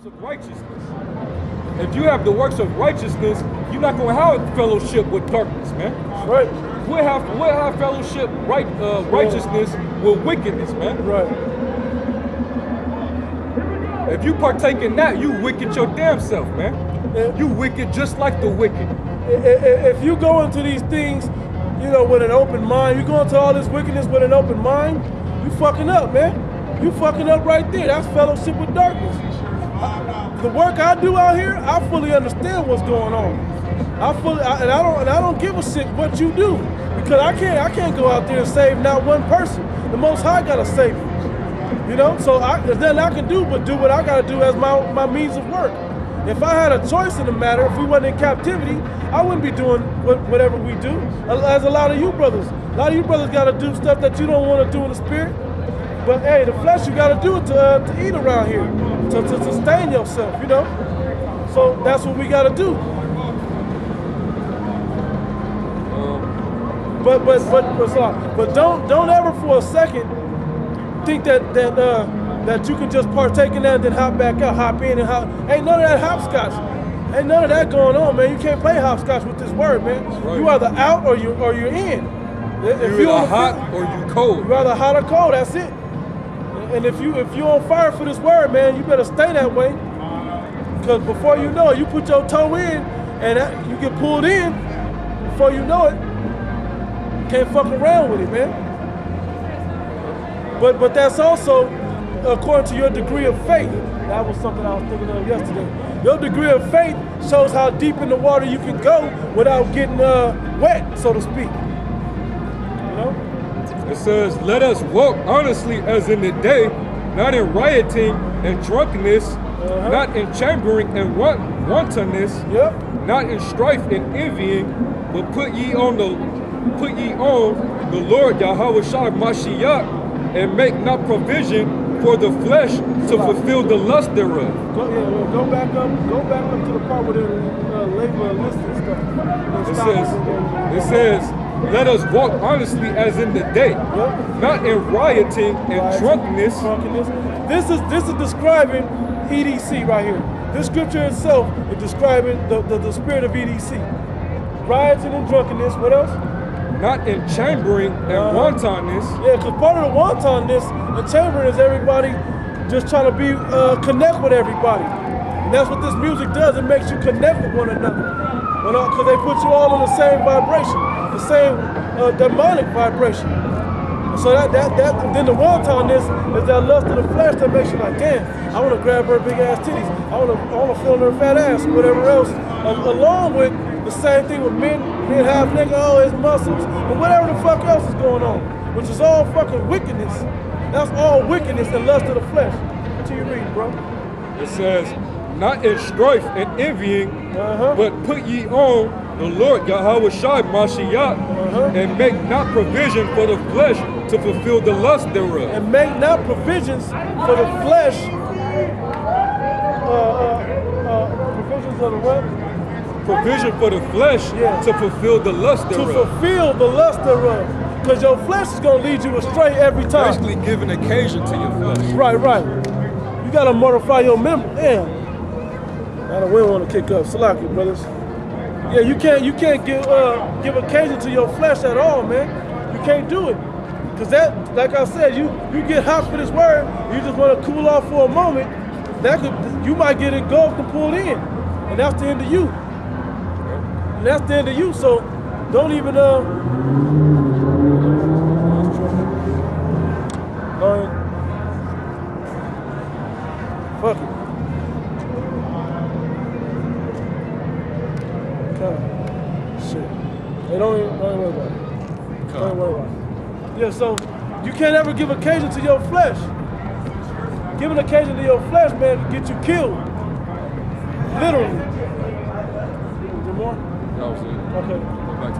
works of righteousness. If you have the works of righteousness, you're not going to have fellowship with darkness, man. Right. We'll have fellowship, righteousness with wickedness, man. Right. If you partake in that, you wicked your damn self, man. You wicked just like the wicked. If you go into these things, you know, with an open mind, you go into all this wickedness with an open mind, you fucking up, man. You fucking up right there. That's fellowship with darkness. The work I do out here, I fully understand what's going on. I don't give a shit what you do, because I can't go out there and save not one person. The Most High gotta save you. You know, so there's nothing I can do but do what I gotta do as my means of work. If I had a choice in the matter, if we wasn't in captivity, I wouldn't be doing whatever we do. As a lot of you brothers gotta do stuff that you don't want to do in the spirit. But hey, the flesh, you gotta do it to eat around here, to sustain yourself, you know. So that's what we gotta do. But don't ever for a second think that you can just partake in that and then hop back out, hop in and hop. Ain't none of that hopscotch. Ain't none of that going on, man. You can't play hopscotch with this word, man. Right. You either out or you're in. If you're either hot or you cold. You're either hot or cold. That's it. And if you're on fire for this word, man, you better stay that way. Because before you know it, you put your toe in and you get pulled in. Before you know it, you can't fuck around with it, man. But that's also according to your degree of faith. That was something I was thinking of yesterday. Your degree of faith shows how deep in the water you can go without getting wet, so to speak. You know? It says, let us walk honestly as in the day, not in rioting and drunkenness, not in chambering and wantonness, not in strife and envying, but put ye on the Lord Yahweh Shai Mashiach, and make not provision for the flesh to fulfill the lust thereof. Go back up to the part where they label a list and stuff. It says, let us walk honestly as in the day, not in rioting and drunkenness. This is describing EDC right here. This scripture itself is describing the spirit of EDC. Rioting and drunkenness, what else? Not in chambering and wantonness. Yeah, because part of the wantonness and chambering is everybody just trying to be connect with everybody. And that's what this music does. It makes you connect with one another. Because they put you all in the same vibration, the same demonic vibration. So then the wantonness is that lust of the flesh that makes you like, damn, I want to grab her big ass titties. I want to feel her fat ass or whatever else. Along with the same thing with men half nigga, oh, his muscles, and whatever the fuck else is going on, which is all fucking wickedness. That's all wickedness and lust of the flesh. What you read, bro? It says, not in strife and envying, but put ye on the Lord Yahweh Shai Mashiach, and make not provision for the flesh to fulfill the lust thereof. And make not provisions for the flesh, provisions of the what? Provision for the flesh to fulfill the lust thereof. To fulfill the lust thereof. Because your flesh is going to lead you astray every time. Basically giving occasion to your flesh. Right. You got to mortify your member. Damn. I don't really want to kick up. Salaki, brothers. Yeah, you can't give occasion to your flesh at all, man. You can't do it. Because that, like I said, you get hot for this word, you just want to cool off for a moment, you might get engulfed and pulled in. And that's the end of you. That's the end of you, so don't even fuck it. Shit. Hey, don't worry about it. Don't worry about it. Yeah, so you can't ever give occasion to your flesh. Giving occasion to your flesh, man, will get you killed. Literally. Is there more? That was it. Okay.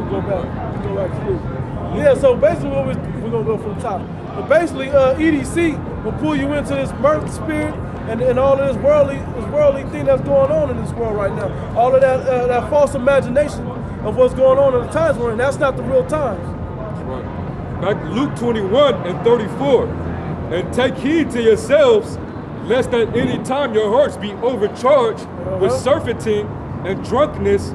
Go back to Luke. Yeah, so basically we're going to go from the top. But basically, EDC will pull you into this mirth spirit and all of this worldly thing that's going on in this world right now. All of that false imagination of what's going on in the times we're in. That's not the real times. That's right. Back Luke 21 and 34. And take heed to yourselves, lest at any time your hearts be overcharged with surfeiting and drunkenness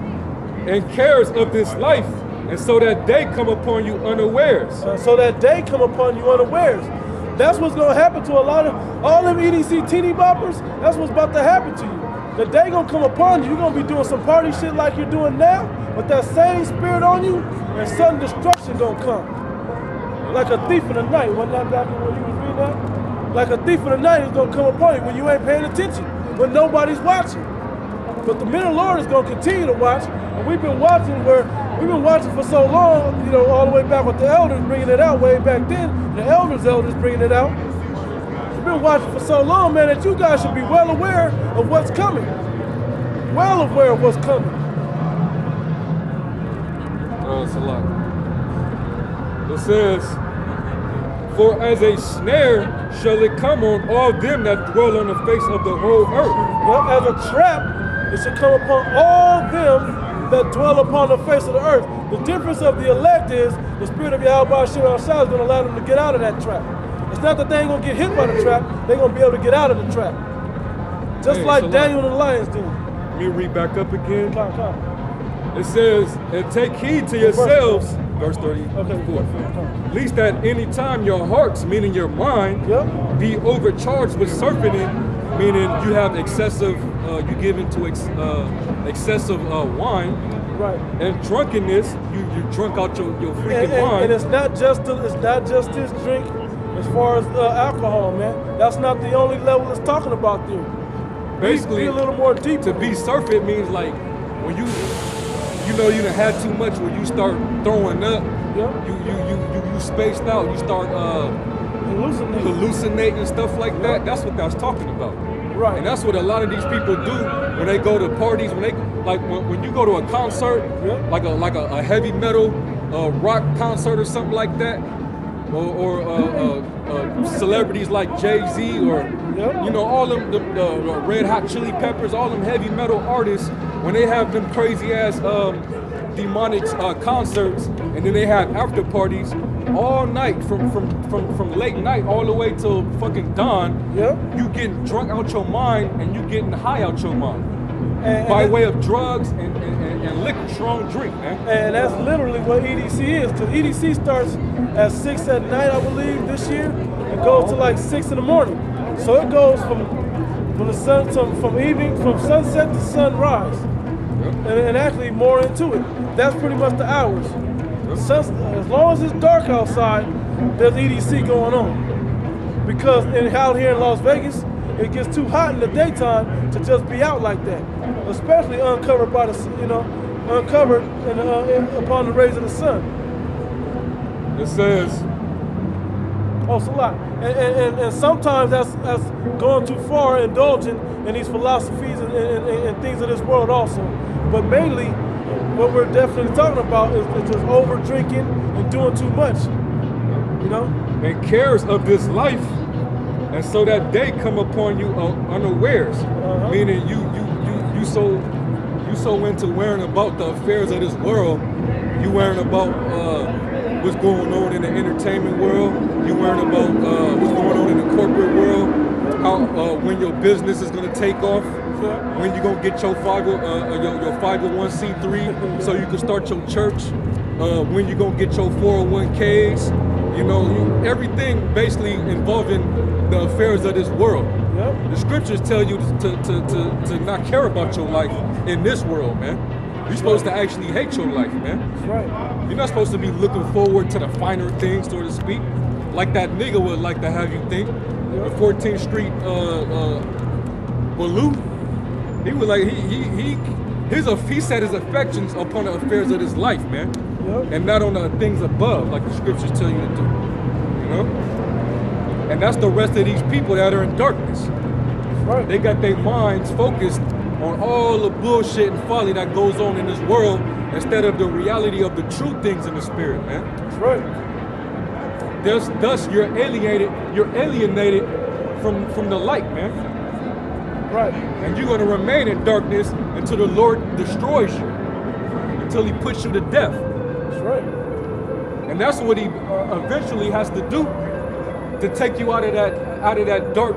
and cares of this life, and so that day come upon you unawares. So that day come upon you unawares. That's what's gonna happen to a lot of all them EDC teeny boppers. That's what's about to happen to you. The day gonna come upon you. You're gonna be doing some party shit like you're doing now, but that same spirit on you, and sudden destruction gonna come. Like a thief in the night. Wasn't that back when you was reading that? Like a thief in the night is gonna come upon you when you ain't paying attention, when nobody's watching. But the men of the Lord is gonna continue to watch, and we've been watching for so long, you know, all the way back with the elders bringing it out way back then, the elders bringing it out. We've been watching for so long, man, that you guys should be well aware of what's coming. Well aware of what's coming. Oh, it's a lot. It says, for as a snare shall it come on all them that dwell on the face of the whole earth. Well, as a trap, it should come upon all them that dwell upon the face of the earth. The difference of the elect is the spirit of Yahweh Shira Shah is going to allow them to get out of that trap. It's not that they ain't going to get hit by the trap, they're going to be able to get out of the trap. Just like Daniel and the lions do. Let me read back up again. Come. It says, and take heed to yourselves, verse 34, least at any time your hearts, meaning your mind, be overcharged with surfeiting, meaning you have excessive, you give into excessive wine, right? And drunkenness, you drunk out your freaking wine. And it's not just this drink, as far as alcohol, man. That's not the only level it's talking about there. Basically, be a little more deep. To be surfeit means like when you know you done had too much, when you start throwing up, you spaced out, you start hallucinating and stuff like that. That's what that's talking about. Right. And that's what a lot of these people do when they go to parties, when you go to a concert, like a heavy metal rock concert or something like that, or celebrities like Jay-Z or you know, all them the Red Hot Chili Peppers, all them heavy metal artists, when they have them crazy ass demonic concerts, and then they have after parties all night from late night all the way till fucking dawn. You getting drunk out your mind and you getting high out your mind by way of drugs and liquor, strong drink, man. And that's literally what EDC is, because EDC starts at 6 at night, I believe, this year, and goes to like 6 in the morning. So it goes from sunset to sunrise, and actually more into it. That's pretty much the hours. As long as it's dark outside, there's EDC going on. Because out here in Las Vegas, it gets too hot in the daytime to just be out like that, especially uncovered by uncovered upon the rays of the sun. It says, oh, it's a lot. And sometimes that's going too far, indulging in these philosophies and things of this world also. But mainly, what we're definitely talking about is just over drinking and doing too much, you know? And cares of this life, and so that day come upon you unawares, meaning you so into worrying about the affairs of this world, you worrying about what's going on in the entertainment world, you worrying about what's going on in the corporate world, how when your business is gonna take off, when you gonna get your 501c3 so you can start your church, when you gonna get your 401ks, you know, everything basically involving the affairs of this world. The scriptures tell you to not care about your life in this world, man. You're supposed to actually hate your life, man. That's right. You're not supposed to be looking forward to the finer things, so to speak, like that nigga would like to have you think. The 14th Street Baloo, he was like he set his affections upon the affairs of his life, man, and not on the things above, like the scriptures tell you to do. You know, and that's the rest of these people that are in darkness. Right. They got their minds focused on all the bullshit and folly that goes on in this world instead of the reality of the true things in the spirit, man. That's right. Thus you're alienated from the light, man. Right. And you're gonna remain in darkness until the Lord destroys you, until he puts you to death. That's right. And that's what he eventually has to do to take you out of that dark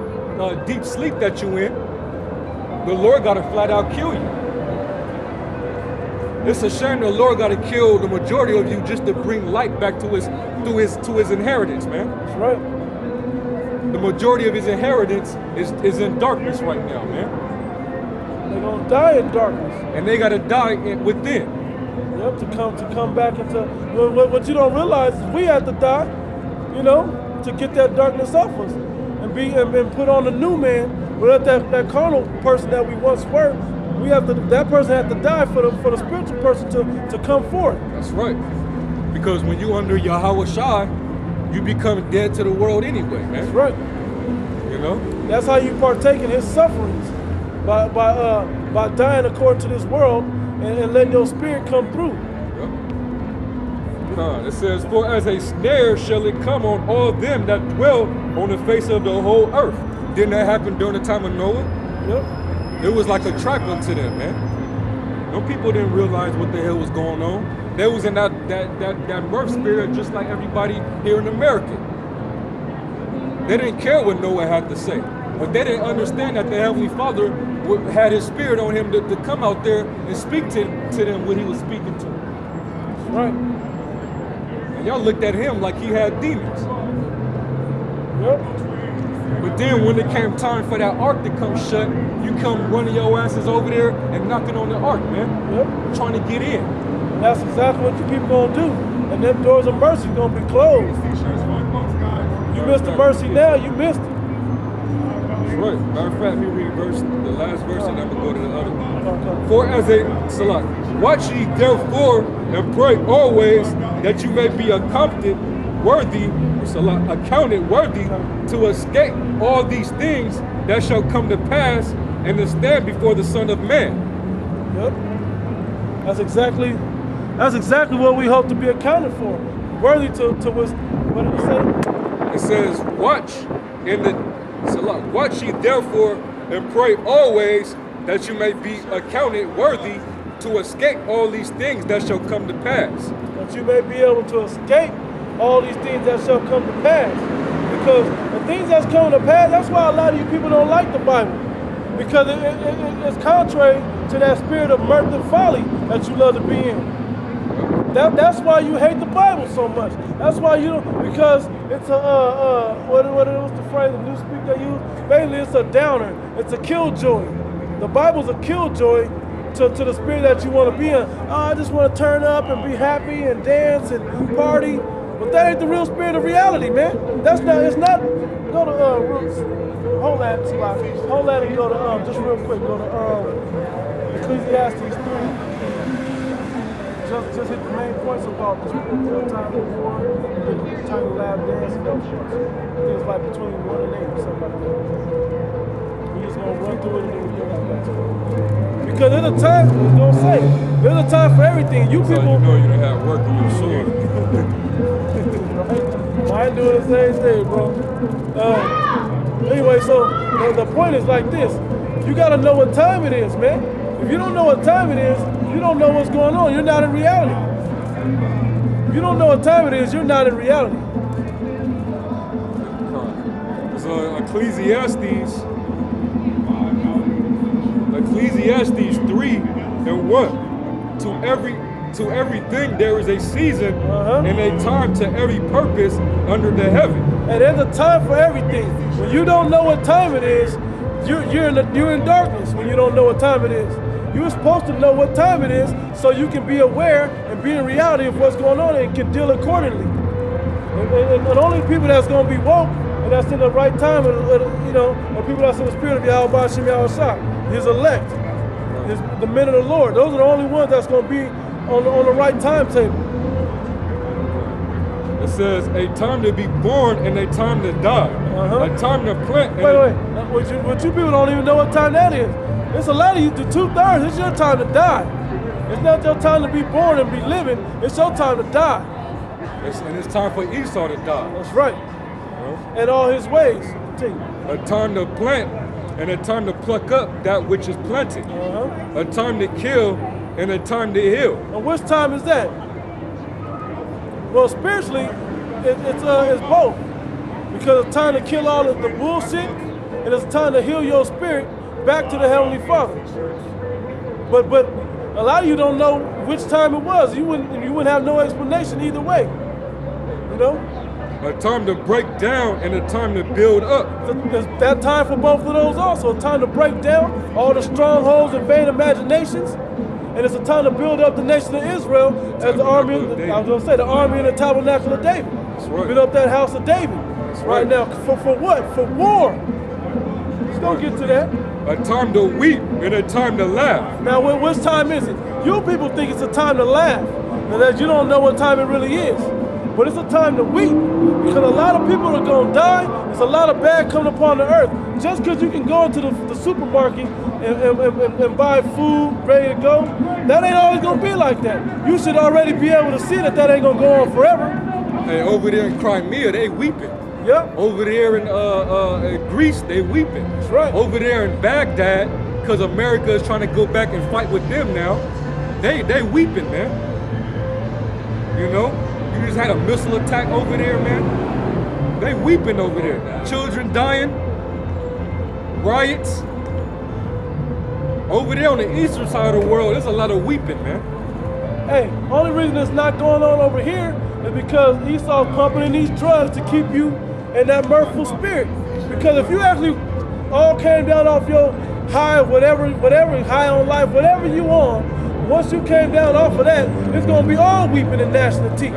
deep sleep that you in, the Lord got to flat out kill you. It's a shame the Lord got to kill the majority of you just to bring light back to his inheritance, man. That's right. The majority of his inheritance is in darkness right now, man. They're gonna die in darkness. And they gotta die within. Yep, to come back into what you don't realize is we have to die, you know, to get that darkness off us and put on a new man. Without that carnal person that we once were, that person had to die for the spiritual person to come forth. That's right. Because when you under Yahweh Shai, you become dead to the world anyway, man. That's right. You know? That's how you partake in his sufferings. By dying according to this world and letting your spirit come through. Yep. It says, for as a snare shall it come on all them that dwell on the face of the whole earth. Didn't that happen during the time of Noah? Yep. It was like a trap unto them, man. No people didn't realize what the hell was going on. They was in that mirth spirit just like everybody here in America. They didn't care what Noah had to say. But they didn't understand that the Heavenly Father had his spirit on him to come out there and speak to them what he was speaking to. That's right. And y'all looked at him like he had demons. Yep. But then when it came time for that ark to come shut, you come running your asses over there and knocking on the ark, man. Yep. Trying to get in. And that's exactly what you people gonna do. And them doors of mercy gonna be closed. You missed the mercy now, you missed it. Right. Matter of fact, let me read the last verse, and then I'm going to go to the other one. For as a salat, watch ye therefore and pray always that you may be accounted worthy to escape all these things that shall come to pass and to stand before the Son of Man. Yep. That's exactly what we hope to be accounted for. Worthy to what did it say? It says, watch ye therefore and pray always that you may be accounted worthy to escape all these things that shall come to pass. That you may be able to escape all these things that shall come to pass. Because the things that's coming to pass, that's why a lot of you people don't like the Bible. Because it's contrary to that spirit of mirth and folly that you love to be in. That's why you hate the Bible so much. That's why you don't, because it's what was the phrase, the new speak they use? Basically, it's a downer. It's a killjoy. The Bible's a killjoy to the spirit that you want to be in. Oh, I just want to turn up and be happy and dance and party. But that ain't the real spirit of reality, man. It's not, go to, hold that and go to, just real quick, go to Ecclesiastes 3. Just hit the main points about this time before, time to lab dance and those shorts. Things like between 1 and 8 or something like that. We're just gonna run through it and then we'll get back to it. Because there's a time, it's gonna say, there's a time for everything. You so people you know you didn't have work in your sword. I ain't doing the same thing, bro. Anyway, so the point is like this. You gotta know what time it is, man. If you don't know what time it is, you don't know what's going on. You're not in reality. If you don't know what time it is, you're not in reality. So Ecclesiastes 3:1. To everything there is a season and a time to every purpose under the heaven. And there's a time for everything. When you don't know what time it is, you're in darkness when you don't know what time it is. You're supposed to know what time it is so you can be aware and be in reality of what's going on and can deal accordingly. And only people that's going to be woke and that's in the right time, are people that's in the spirit of Yahweh Bashim Yahushua, his elect, the men of the Lord. Those are the only ones that's going to be on the right timetable. It says a time to be born and a time to die. A time to plant. Wait. What you people don't even know what time that is. It's a lot of you, the 2/3, it's your time to die. It's not your time to be born and be living, it's your time to die. And it's time for Esau to die. That's right. And all his ways. A time to plant and a time to pluck up that which is planted. A time to kill and a time to heal. And which time is that? Well, spiritually, it's both. Because it's time to kill all of the bullshit and it's time to heal your spirit back to the Heavenly Father. But a lot of you don't know which time it was. You wouldn't have no explanation either way. You know? A time to break down and a time to build up. There's that time for both of those also. A time to break down all the strongholds and vain imaginations. And it's a time to build up the nation of Israel as the army, I was going to say, the army in the tabernacle of David. That's right. Build up that house of David. That's right now. For what? For war. Let's go get to that. A time to weep and a time to laugh. Now, which time is it? You people think it's a time to laugh, and that you don't know what time it really is. But it's a time to weep, because a lot of people are going to die. There's a lot of bad coming upon the earth. Just because you can go into the supermarket and buy food ready to go, that ain't always going to be like that. You should already be able to see that ain't going to go on forever. Hey, over there in Crimea, they weeping. Yep. Over there in Greece, they weeping. That's right. Over there in Baghdad, because America is trying to go back and fight with them now, they weeping, man. You know? You just had a missile attack over there, man. They weeping over there. Children dying. Riots. Over there on the eastern side of the world, there's a lot of weeping, man. Hey, only reason it's not going on over here is because Esau's pumping in these drugs to keep you in that mirthful spirit. Because if you actually all came down off your high, whatever high on life, whatever you on, once you came down off of that, it's gonna be all weeping and gnashing of teeth.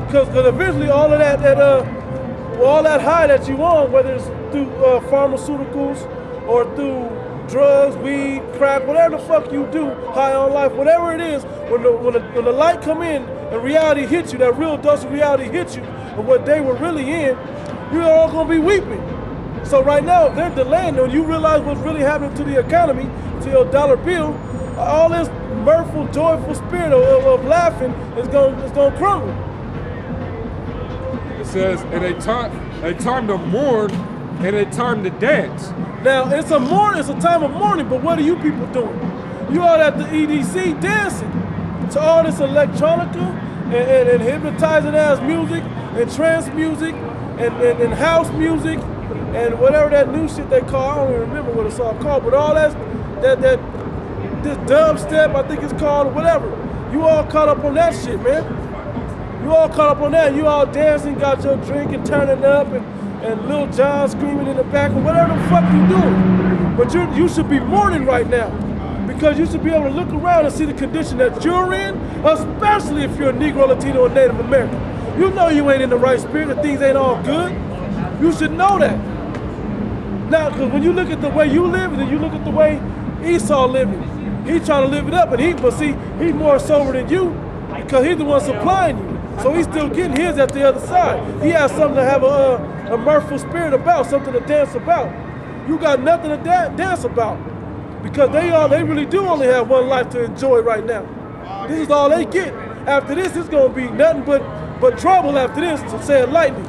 Because eventually all of all that high that you on, whether it's through pharmaceuticals or through drugs, weed, crack, whatever the fuck you do, high on life, whatever it is, when the light come in and reality hits you, that real dose of reality hits you, and what they were really in, you're all gonna be weeping. So right now, if they're delaying, when you realize what's really happening to the economy, to your dollar bill, all this mirthful, joyful spirit of laughing is gonna crumble. It says, and a time to mourn and a time to dance. Now, it's a time of mourning, but what are you people doing? You all at the EDC dancing to all this electronica and hypnotizing ass music and trance music and house music and whatever that new shit they call. I don't even remember what it's all called, but all this dubstep, I think it's called, or whatever. You all caught up on that shit, man. You all caught up on that. You all dancing, got your drink and turning up, and Lil Jon screaming in the back, or whatever the fuck you doing. But you should be mourning right now, because you should be able to look around and see the condition that you're in, especially if you're a Negro, Latino, or Native American. You know you ain't in the right spirit, that things ain't all good. You should know that. Now, because when you look at the way you live, and then you look at the way Esau living, he's trying to live it up, but see, he's more sober than you, because he's the one supplying you. So he's still getting his at the other side. He has something to have a mirthful spirit about, something to dance about. You got nothing to dance about, because they really do only have one life to enjoy right now. This is all they get. After this, it's gonna be nothing but trouble after this, to say it lightly.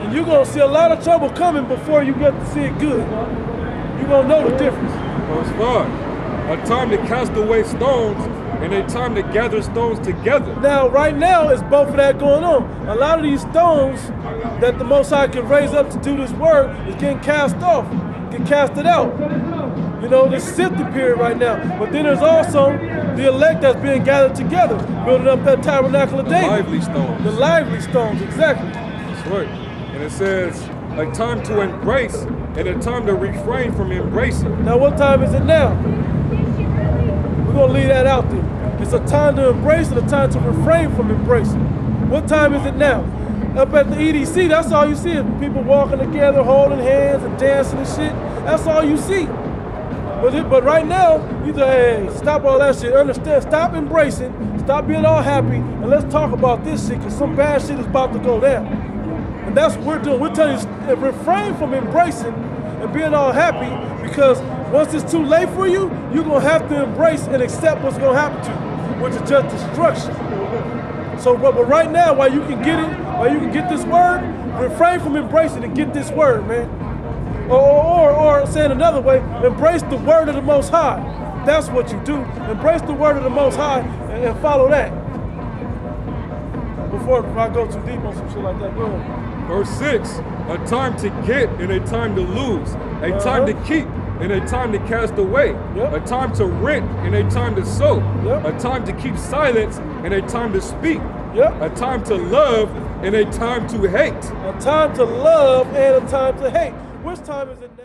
And you're gonna see a lot of trouble coming before you get to see it good. You're gonna know the difference. That's fine. A time to cast away stones and a time to gather stones together. Now, right now, it's both of that going on. A lot of these stones that the Most High can raise up to do this work is getting cast off, get casted out. You know, this sifting period right now. But then there's also the elect that's being gathered together, building up that tabernacle of David. The lively stones. The lively stones, exactly. That's right. And it says, a time to embrace and a time to refrain from embracing. Now, what time is it now? We're gonna leave that out there. It's a time to embrace and a time to refrain from embracing. What time is it now? Up at the EDC, that's all you see is people walking together, holding hands and dancing and shit. That's all you see. But right now, you say, hey, stop all that shit. Understand, stop embracing, stop being all happy, and let's talk about this shit, because some bad shit is about to go down. And that's what we're doing. We're telling you, refrain from embracing and being all happy, because once it's too late for you, you're gonna have to embrace and accept what's gonna happen to you, which is just destruction. So, but right now, while you can get it, while you can get this word, refrain from embracing and get this word, man. Or saying another way, embrace the word of the Most High. That's what you do. Embrace the word of the Most High and follow that. Before I go too deep on some shit like that, go ahead. Verse 6, a time to get and a time to lose, a time to keep and a time to cast away, a time to rent and a time to sow, a time to keep silence and a time to speak, a time to love and a time to hate. A time to love and a time to hate. Which time is it now?